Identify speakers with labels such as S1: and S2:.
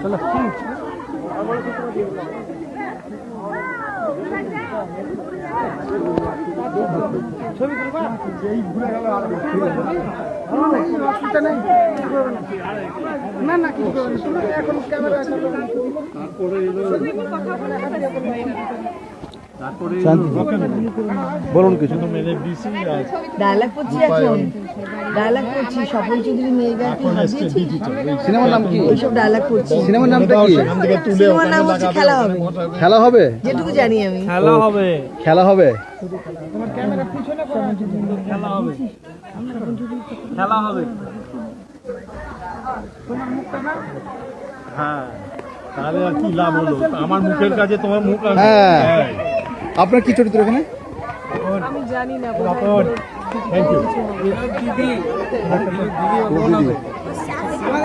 S1: চলো ছবি তুলবা এই ঘুরে গেল আর অসুবিধা নেই না না কি এখন ক্যামেরা আছে তারপরে বলুন কিছু তো মেনে দিছি
S2: ডায়লগ করছি এখন ডায়লগ করছি স্বপন চৌধুরী মেয়েগাকে হাজিয়েছি
S1: সিনেমার নাম কি
S2: এইসব ডায়লগ করছি
S1: সিনেমার নামটা কি
S2: সিনেমার নাম হচ্ছে খেলা হবে
S1: খেলা হবে
S2: যেটুকু জানি আমি
S1: খেলা হবে খেলা হবে
S2: তোমার ক্যামেরা পিছনে
S1: খেলা হবে খেলা হবে
S2: তোমার মুখটা না
S1: হ্যাঁ তাহলে আর কি লাভ হলো আমার মুখের কাছে তোমার মুখ
S3: হ্যাঁ আপনার কি চরিত্র এখানে
S2: আমি জানি না
S1: থ্যাংক ইউ